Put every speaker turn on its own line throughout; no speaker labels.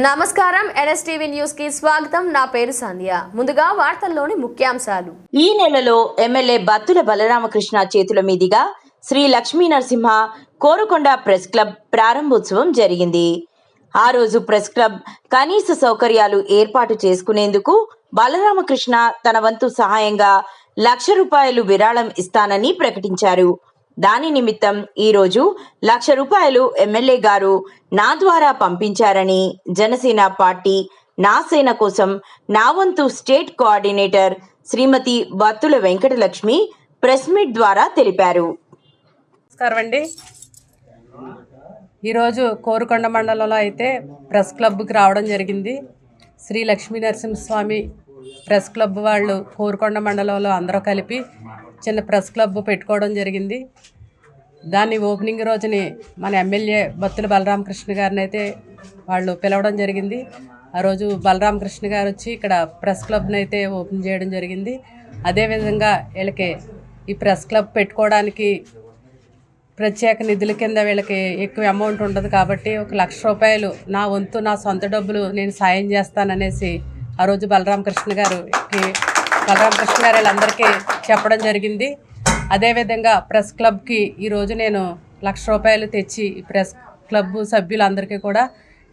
నమస్కారం NSTV news కి స్వాగతం. నా పేరు సంధ్య. ముందుగా వార్తల్లోని ముఖ్యాంశాలు.
ఈ నెలలో ఎమ్మెల్యే బత్తుల బలరామకృష్ణ చేతుల మీదుగా శ్రీ లక్ష్మీ నరసింహ కోరుకొండ ప్రెస్ క్లబ్ ప్రారంభోత్సవం జరిగింది. ఆ రోజు ప్రెస్ క్లబ్ కనీస సౌకర్యాలు ఏర్పాటు చేసుకునేందుకు బలరామకృష్ణ తన వంతు సహాయంగా ₹1,00,000 విరాళం ఇస్తానని ప్రకటించారు. దాని నిమిత్తం ఈరోజు ₹1,00,000 ఎమ్మెల్యే గారు నా ద్వారా పంపించారని జనసేన పార్టీ నా సేన కోసం నా వంతు స్టేట్ కోఆర్డినేటర్ శ్రీమతి బత్తుల వెంకటలక్ష్మి ప్రెస్ మీట్ ద్వారా తెలిపారు.
నమస్కారం అండి. ఈరోజు కోరుకొండ మండలంలో అయితే ప్రెస్ క్లబ్కి రావడం జరిగింది. శ్రీ లక్ష్మీ నరసింహస్వామి ప్రెస్ క్లబ్ వాళ్ళు కోరుకొండ మండలంలో అందరూ కలిపి చిన్న ప్రెస్ క్లబ్ పెట్టుకోవడం జరిగింది. దాన్ని ఓపెనింగ్ రోజుని మన ఎమ్మెల్యే బత్తుల బలరామకృష్ణ గారిని అయితే వాళ్ళు పిలవడం జరిగింది. ఆ రోజు బలరామకృష్ణ గారు వచ్చి ఇక్కడ ప్రెస్ క్లబ్ని అయితే ఓపెన్ చేయడం జరిగింది. అదేవిధంగా వీళ్ళకి ఈ ప్రెస్ క్లబ్ పెట్టుకోవడానికి ప్రత్యేక నిధుల కింద వీళ్ళకి ఎక్కువ అమౌంట్ ఉండదు కాబట్టి ₹1,00,000 నా వంతు నా సొంత డబ్బులు నేను సాయం చేస్తాననేసి ఆ రోజు బలరామకృష్ణ గారు వీళ్ళందరికీ చెప్పడం జరిగింది. అదేవిధంగా ప్రెస్ క్లబ్కి ఈరోజు నేను ₹1,00,000 తెచ్చి ఈ ప్రెస్ క్లబ్ సభ్యులందరికీ కూడా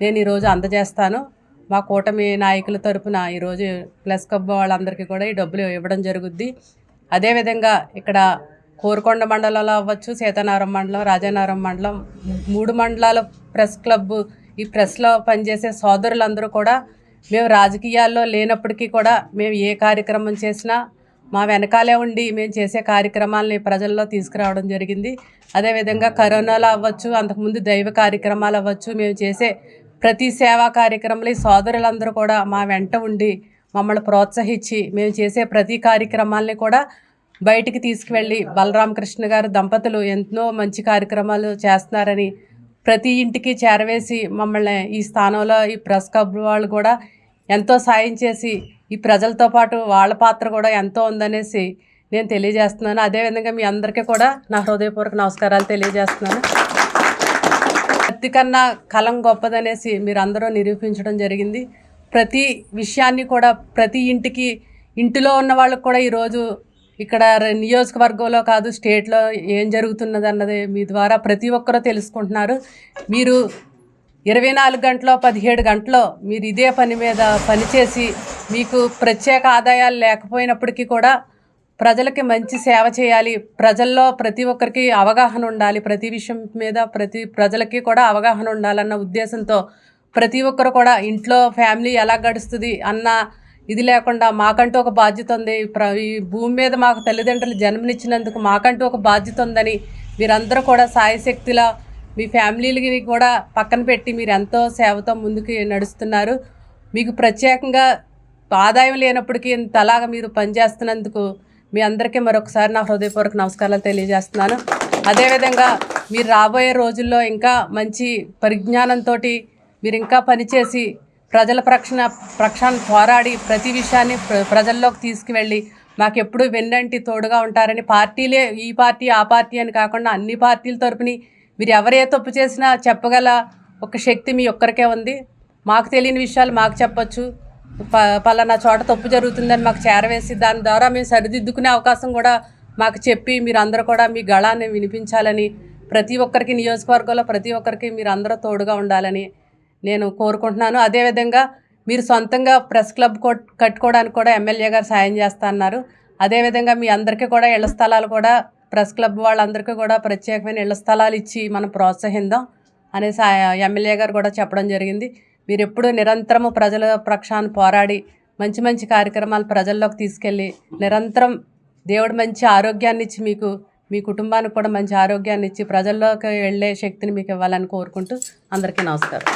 నేను ఈరోజు అందజేస్తాను. మా కూటమి నాయకుల తరపున ఈరోజు ప్రెస్ క్లబ్ వాళ్ళందరికీ కూడా ఈ డబ్బులు ఇవ్వడం జరుగుద్ది. అదేవిధంగా ఇక్కడ కోరుకొండ మండలంలో అవ్వచ్చు, సీతానగరం మండలం, రాజానగరం మండలం 3 మండలాల ప్రెస్ క్లబ్ ఈ ప్రెస్లో పనిచేసే సోదరులందరూ కూడా మేము రాజకీయాల్లో లేనప్పటికీ కూడా మేము ఏ కార్యక్రమం చేసినా మా వెనకాలే ఉండి మేము చేసే కార్యక్రమాలని ప్రజల్లో తీసుకురావడం జరిగింది. అదేవిధంగా కరోనాలో అవ్వచ్చు, అంతకుముందు దైవ కార్యక్రమాలు అవ్వచ్చు, మేము చేసే ప్రతి సేవా కార్యక్రమాలు ఈ సోదరులందరూ కూడా మా వెంట ఉండి మమ్మల్ని ప్రోత్సహించి మేము చేసే ప్రతి కార్యక్రమాలని కూడా బయటికి తీసుకువెళ్ళి బలరామకృష్ణ గారు దంపతులు ఎన్నో మంచి కార్యక్రమాలు చేస్తున్నారని ప్రతి ఇంటికి చేరవేసి మమ్మల్ని ఈ స్థానంలో ఈ ప్రెస్ క్లబ్ వాళ్ళు కూడా ఎంతో సాయం చేసి ఈ ప్రజలతో పాటు వాళ్ళ పాత్ర కూడా ఎంతో ఉందనేసి నేను తెలియజేస్తున్నాను. అదేవిధంగా మీ అందరికీ కూడా నా హృదయపూర్వక నమస్కారాలు తెలియజేస్తున్నాను. భక్తి కన్నా కలం గొప్పదనేసి మీరు అందరూ నిరూపించడం జరిగింది. ప్రతి విషయాన్ని కూడా ప్రతి ఇంటిలో ఉన్న వాళ్ళకు కూడా ఈరోజు ఇక్కడ నియోజకవర్గంలో కాదు స్టేట్లో ఏం జరుగుతున్నది అన్నది మీ ద్వారా ప్రతి ఒక్కరూ తెలుసుకుంటున్నారు. మీరు 24 గంటలో 17 గంటలో మీరు ఇదే పని మీద పనిచేసి మీకు ప్రత్యేక ఆదాయాలు లేకపోయినప్పటికీ కూడా ప్రజలకి మంచి సేవ చేయాలి, ప్రజల్లో ప్రతి ఒక్కరికి అవగాహన ఉండాలి, ప్రతి విషయం మీద ప్రజలకి కూడా అవగాహన ఉండాలన్న ఉద్దేశంతో ప్రతి ఒక్కరు కూడా ఇంట్లో ఫ్యామిలీ ఎలా గడుస్తుంది అన్న ఇది లేకుండా మాకంటూ ఒక బాధ్యత ఉంది, ఈ భూమి మీద మాకు తల్లిదండ్రులు జన్మనిచ్చినందుకు మాకంటూ ఒక బాధ్యత ఉందని మీరందరూ కూడా సాయశక్తిలా మీ ఫ్యామిలీలకి కూడా పక్కన పెట్టి మీరు ఎంతో సేవతో ముందుకు నడుస్తున్నారు. మీకు ప్రత్యేకంగా ఆదాయం లేనప్పటికీ ఇంతలాగా మీరు పనిచేస్తున్నందుకు మీ అందరికీ మరొకసారి నా హృదయపూర్వక నమస్కారాలు తెలియజేస్తున్నాను. అదేవిధంగా మీరు రాబోయే రోజుల్లో ఇంకా మంచి పరిజ్ఞానంతో మీరు ఇంకా పనిచేసి ప్రజల పక్షాన పోరాడి ప్రతి విషయాన్ని ప్రజల్లోకి తీసుకువెళ్ళి మాకు ఎప్పుడూ వెన్నంటి తోడుగా ఉంటారని పార్టీలే ఈ పార్టీ ఆ పార్టీ అని కాకుండా అన్ని పార్టీల తరపుని మీరు ఎవరే తప్పు చేసినా చెప్పగల ఒక శక్తి మీ ఒక్కరికే ఉంది. మాకు తెలియని విషయాలు మాకు చెప్పచ్చు, పలానా చోట తప్పు జరుగుతుందని మాకు చేరవేసి దాని ద్వారా మేము సరిదిద్దుకునే అవకాశం కూడా మాకు చెప్పి మీరు అందరూ కూడా మీ గళాన్ని వినిపించాలని ప్రతి ఒక్కరికి నియోజకవర్గంలో ప్రతి ఒక్కరికి మీరు అందరూ తోడుగా ఉండాలని నేను కోరుకుంటున్నాను. అదేవిధంగా మీరు సొంతంగా ప్రెస్ క్లబ్ కట్టుకోవడానికి కూడా ఎమ్మెల్యే గారు సాయం చేస్తా అన్నారు. అదేవిధంగా మీ అందరికీ కూడా ఇళ్ల స్థలాలు కూడా ప్రెస్ క్లబ్ వాళ్ళందరికీ కూడా ప్రత్యేకమైన ఇళ్ల స్థలాలు ఇచ్చి మనం ప్రోత్సహిద్దాం అనేసి ఎమ్మెల్యే గారు కూడా చెప్పడం జరిగింది. మీరు ఎప్పుడూ నిరంతరము ప్రజల పక్షాన పోరాడి మంచి మంచి కార్యక్రమాలు ప్రజల్లోకి తీసుకెళ్ళి నిరంతరం దేవుడు మంచి ఆరోగ్యాన్ని ఇచ్చి మీకు మీ కుటుంబానికి కూడా మంచి ఆరోగ్యాన్ని ఇచ్చి ప్రజల్లోకి వెళ్ళే శక్తిని మీకు ఇవ్వాలని కోరుకుంటూ అందరికీ నమస్కారం.